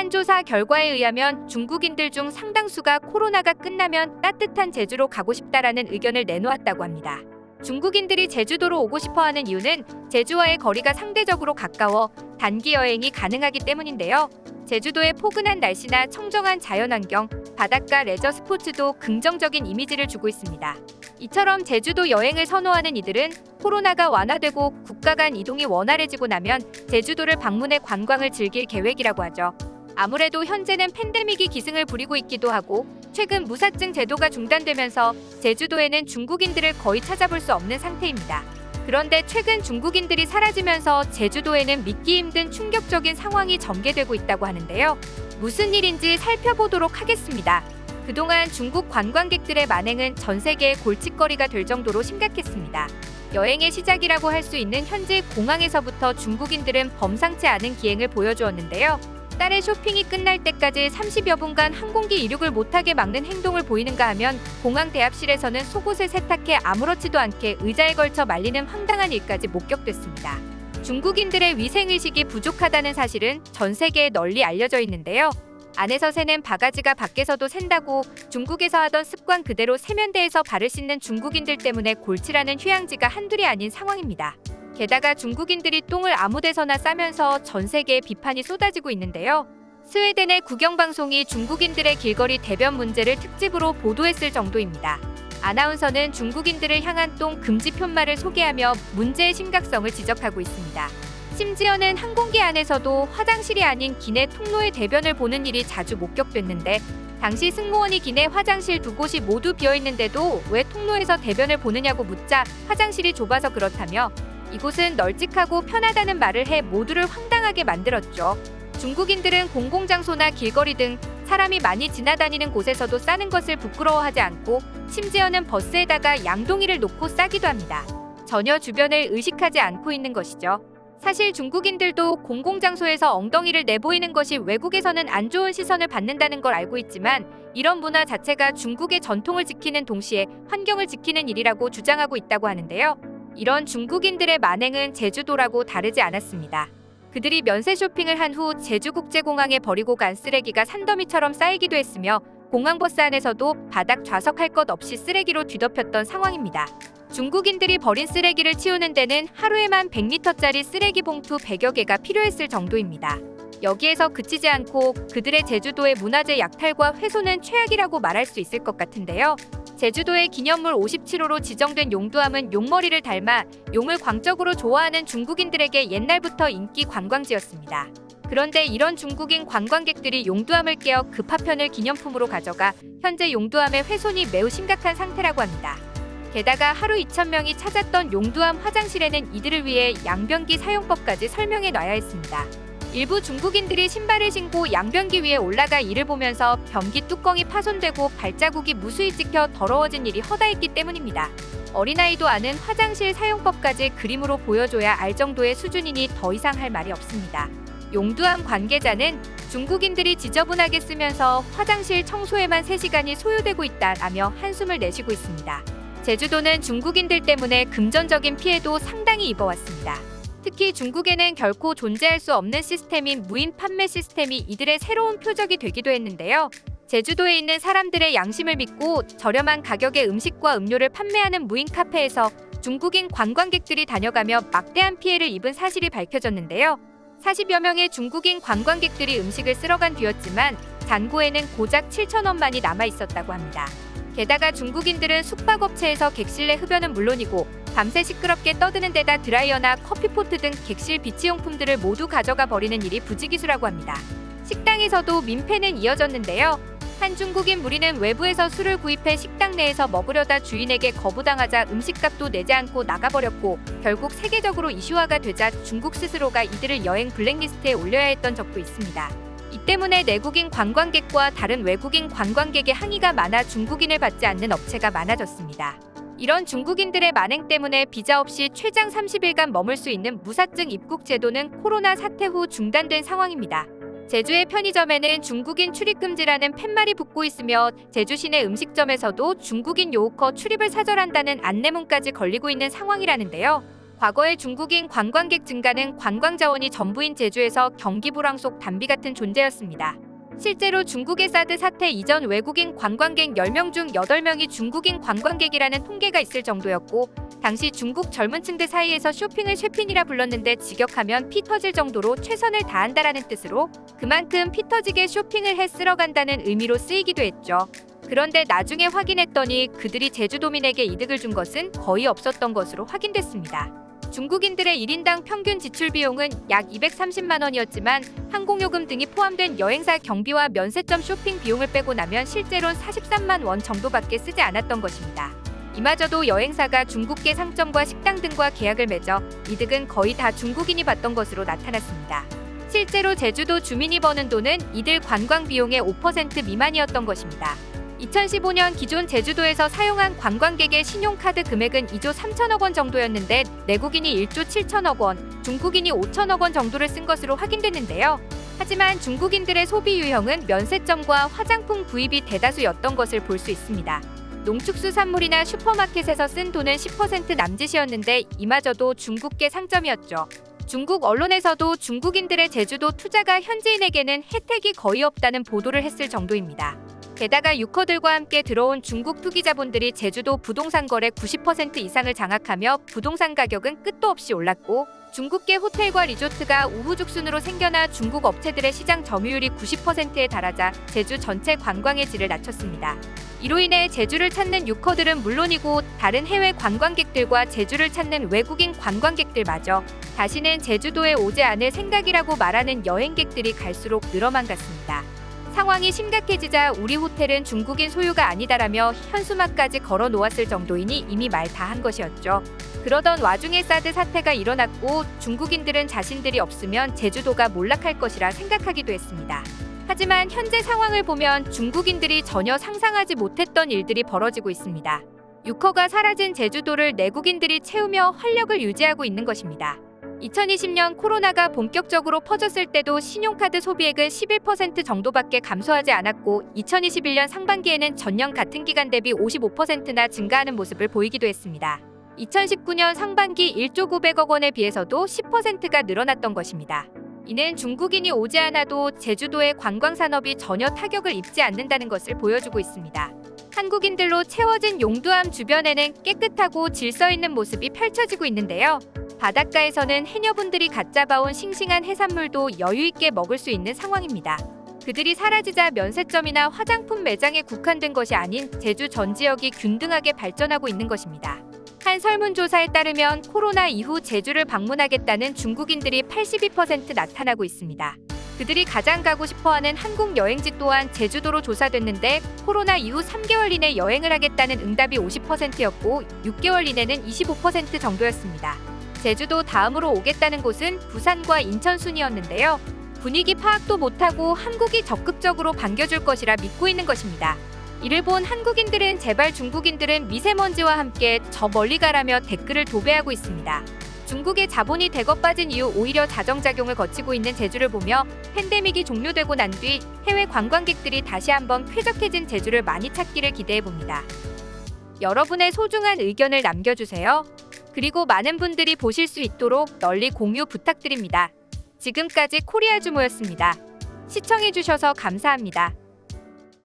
한 조사 결과에 의하면 중국인들 중 상당수가 코로나가 끝나면 따뜻한 제주로 가고 싶다라는 의견을 내놓았다고 합니다. 중국인들이 제주도로 오고 싶어하는 이유는 제주와의 거리가 상대적으로 가까워 단기 여행이 가능하기 때문인데요. 제주도의 포근한 날씨나 청정한 자연환경, 바닷가 레저 스포츠도 긍정적인 이미지를 주고 있습니다. 이처럼 제주도 여행을 선호하는 이들은 코로나가 완화되고 국가 간 이동이 원활해지고 나면 제주도를 방문해 관광을 즐길 계획이라고 하죠. 아무래도 현재는 팬데믹이 기승을 부리고 있기도 하고 최근 무사증 제도가 중단되면서 제주도에는 중국인들을 거의 찾아볼 수 없는 상태입니다. 그런데 최근 중국인들이 사라지면서 제주도에는 믿기 힘든 충격적인 상황이 전개되고 있다고 하는데요. 무슨 일인지 살펴보도록 하겠습니다. 그동안 중국 관광객들의 만행은 전 세계의 골칫거리가 될 정도로 심각했습니다. 여행의 시작이라고 할 수 있는 현지 공항에서부터 중국인들은 범상치 않은 기행을 보여주었는데요. 딸의 쇼핑이 끝날 때까지 30여 분간 항공기 이륙을 못하게 막는 행동을 보이는가 하면 공항 대합실에서는 속옷을 세탁해 아무렇지도 않게 의자에 걸쳐 말리는 황당한 일까지 목격됐습니다. 중국인들의 위생의식이 부족하다는 사실은 전 세계에 널리 알려져 있는데요. 안에서 새는 바가지가 밖에서도 샌다고 중국에서 하던 습관 그대로 세면대에서 발을 씻는 중국인들 때문에 골치라는 휴양지가 한둘이 아닌 상황입니다. 게다가 중국인들이 똥을 아무데서나 싸면서 전 세계에 비판이 쏟아지고 있는데요. 스웨덴의 국영방송이 중국인들의 길거리 대변 문제를 특집으로 보도했을 정도입니다. 아나운서는 중국인들을 향한 똥 금지 편말을 소개하며 문제의 심각성을 지적하고 있습니다. 심지어는 항공기 안에서도 화장실이 아닌 기내 통로의 대변을 보는 일이 자주 목격됐는데 당시 승무원이 기내 화장실 두 곳이 모두 비어있는데도 왜 통로에서 대변을 보느냐고 묻자 화장실이 좁아서 그렇다며 이곳은 널찍하고 편하다는 말을 해 모두를 황당하게 만들었죠. 중국인들은 공공장소나 길거리 등 사람이 많이 지나다니는 곳에서도 싸는 것을 부끄러워하지 않고 심지어는 버스에다가 양동이를 놓고 싸기도 합니다. 전혀 주변을 의식하지 않고 있는 것이죠. 사실 중국인들도 공공장소에서 엉덩이를 내보이는 것이 외국에서는 안 좋은 시선을 받는다는 걸 알고 있지만 이런 문화 자체가 중국의 전통을 지키는 동시에 환경을 지키는 일이라고 주장하고 있다고 하는데요. 이런 중국인들의 만행은 제주도라고 다르지 않았습니다. 그들이 면세 쇼핑을 한 후 제주국제공항에 버리고 간 쓰레기가 산더미처럼 쌓이기도 했으며 공항버스 안에서도 바닥 좌석할 것 없이 쓰레기로 뒤덮였던 상황입니다. 중국인들이 버린 쓰레기를 치우는 데는 하루에만 100리터짜리 쓰레기 봉투 100여 개가 필요했을 정도입니다. 여기에서 그치지 않고 그들의 제주도의 문화재 약탈과 훼손은 최악이라고 말할 수 있을 것 같은데요. 제주도의 기념물 57호로 지정된 용두암은 용머리를 닮아 용을 광적으로 좋아하는 중국인들에게 옛날부터 인기 관광지였습니다. 그런데 이런 중국인 관광객들이 용두암을 깨어 그 파편을 기념품으로 가져가 현재 용두암의 훼손이 매우 심각한 상태라고 합니다. 게다가 하루 2,000명이 찾았던 용두암 화장실에는 이들을 위해 양변기 사용법까지 설명해 놔야 했습니다. 일부 중국인들이 신발을 신고 양변기 위에 올라가 이를 보면서 변기 뚜껑이 파손되고 발자국이 무수히 찍혀 더러워진 일이 허다했기 때문입니다. 어린아이도 아는 화장실 사용법까지 그림으로 보여줘야 알 정도의 수준이니 더 이상 할 말이 없습니다. 용두암 관계자는 중국인들이 지저분하게 쓰면서 화장실 청소에만 3시간이 소요되고 있다라며 한숨을 내쉬고 있습니다. 제주도는 중국인들 때문에 금전적인 피해도 상당히 입어왔습니다. 특히 중국에는 결코 존재할 수 없는 시스템인 무인 판매 시스템이 이들의 새로운 표적이 되기도 했는데요. 제주도에 있는 사람들의 양심을 믿고 저렴한 가격의 음식과 음료를 판매하는 무인 카페에서 중국인 관광객들이 다녀가며 막대한 피해를 입은 사실이 밝혀졌는데요. 40여 명의 중국인 관광객들이 음식을 쓸어간 뒤였지만 잔고에는 고작 7,000원만이 남아 있었다고 합니다. 게다가 중국인들은 숙박업체에서 객실 내 흡연은 물론이고 밤새 시끄럽게 떠드는 데다 드라이어나 커피포트 등 객실 비치용품들을 모두 가져가 버리는 일이 부지기수라고 합니다. 식당에서도 민폐는 이어졌는데요. 한 중국인 무리는 외부에서 술을 구입해 식당 내에서 먹으려다 주인에게 거부당하자 음식값도 내지 않고 나가버렸고 결국 세계적으로 이슈화가 되자 중국 스스로가 이들을 여행 블랙리스트에 올려야 했던 적도 있습니다. 이 때문에 내국인 관광객과 다른 외국인 관광객의 항의가 많아 중국인을 받지 않는 업체가 많아졌습니다. 이런 중국인들의 만행 때문에 비자 없이 최장 30일간 머물 수 있는 무사증 입국 제도는 코로나 사태 후 중단된 상황입니다. 제주의 편의점에는 중국인 출입금지라는 팻말이 붙고 있으며 제주 시내 음식점에서도 중국인 요우커 출입을 사절한다는 안내문까지 걸리고 있는 상황이라는데요. 과거의 중국인 관광객 증가는 관광 자원이 전부인 제주에서 경기 불황 속 단비 같은 존재였습니다. 실제로 중국의 사드 사태 이전 외국인 관광객 10명 중 8명이 중국인 관광객이라는 통계가 있을 정도였고, 당시 중국 젊은 층들 사이에서 쇼핑을 쇠핀이라 불렀는데 직역하면 피 터질 정도로 최선을 다한다라는 뜻으로 그만큼 피 터지게 쇼핑을 해 쓸어간다는 의미로 쓰이기도 했죠. 그런데 나중에 확인했더니 그들이 제주도민에게 이득을 준 것은 거의 없었던 것으로 확인됐습니다. 중국인들의 1인당 평균 지출 비용은 약 230만 원이었지만 항공요금 등이 포함된 여행사 경비와 면세점 쇼핑 비용을 빼고 나면 실제로는 43만 원 정도밖에 쓰지 않았던 것입니다. 이마저도 여행사가 중국계 상점과 식당 등과 계약을 맺어 이득은 거의 다 중국인이 받던 것으로 나타났습니다. 실제로 제주도 주민이 버는 돈은 이들 관광 비용의 5% 미만이었던 것입니다. 2015년 기존 제주도에서 사용한 관광객의 신용카드 금액은 2조 3천억 원 정도였는데 내국인이 1조 7천억 원, 중국인이 5천억 원 정도를 쓴 것으로 확인됐는데요. 하지만 중국인들의 소비 유형은 면세점과 화장품 구입이 대다수였던 것을 볼 수 있습니다. 농축수산물이나 슈퍼마켓에서 쓴 돈은 10% 남짓이었는데 이마저도 중국계 상점이었죠. 중국 언론에서도 중국인들의 제주도 투자가 현지인에게는 혜택이 거의 없다는 보도를 했을 정도입니다. 게다가 유커들과 함께 들어온 중국 투기자본들이 제주도 부동산 거래 90% 이상을 장악하며 부동산 가격은 끝도 없이 올랐고, 중국계 호텔과 리조트가 우후죽순으로 생겨나 중국 업체들의 시장 점유율이 90%에 달하자 제주 전체 관광의 질을 낮췄습니다. 이로 인해 제주를 찾는 유커들은 물론이고 다른 해외 관광객들과 제주를 찾는 외국인 관광객들마저 다시는 제주도에 오지 않을 생각이라고 말하는 여행객들이 갈수록 늘어만 갔습니다. 상황이 심각해지자 우리 호텔은 중국인 소유가 아니다라며 현수막까지 걸어 놓았을 정도이니 이미 말 다 한 것이었죠. 그러던 와중에 사드 사태가 일어났고 중국인들은 자신들이 없으면 제주도가 몰락할 것이라 생각하기도 했습니다. 하지만 현재 상황을 보면 중국인들이 전혀 상상하지 못했던 일들이 벌어지고 있습니다. 유커가 사라진 제주도를 내국인들이 채우며 활력을 유지하고 있는 것입니다. 2020년 코로나가 본격적으로 퍼졌을 때도 신용카드 소비액은 11% 정도밖에 감소하지 않았고 2021년 상반기에는 전년 같은 기간 대비 55%나 증가하는 모습을 보이기도 했습니다. 2019년 상반기 1조 900억 원에 비해서도 10%가 늘어났던 것입니다. 이는 중국인이 오지 않아도 제주도의 관광산업이 전혀 타격을 입지 않는다는 것을 보여주고 있습니다. 한국인들로 채워진 용두암 주변에는 깨끗하고 질서 있는 모습이 펼쳐지고 있는데요. 바닷가에서는 해녀분들이 갓 잡아온 싱싱한 해산물도 여유있게 먹을 수 있는 상황입니다. 그들이 사라지자 면세점이나 화장품 매장에 국한된 것이 아닌 제주 전 지역이 균등하게 발전하고 있는 것입니다. 한 설문조사에 따르면 코로나 이후 제주를 방문하겠다는 중국인들이 82% 나타나고 있습니다. 그들이 가장 가고 싶어하는 한국 여행지 또한 제주도로 조사됐는데 코로나 이후 3개월 이내 여행을 하겠다는 응답이 50%였고 6개월 이내는 25% 정도였습니다. 제주도 다음으로 오겠다는 곳은 부산과 인천 순이었는데요. 분위기 파악도 못하고 한국이 적극적으로 반겨줄 것이라 믿고 있는 것입니다. 이를 본 한국인들은 제발 중국인들은 미세먼지와 함께 저 멀리 가라며 댓글을 도배하고 있습니다. 중국의 자본이 대거 빠진 이후 오히려 자정작용을 거치고 있는 제주를 보며 팬데믹이 종료되고 난 뒤 해외 관광객들이 다시 한번 쾌적해진 제주를 많이 찾기를 기대해봅니다. 여러분의 소중한 의견을 남겨주세요. 그리고 많은 분들이 보실 수 있도록 널리 공유 부탁드립니다. 지금까지 코리아주모였습니다. 시청해주셔서 감사합니다.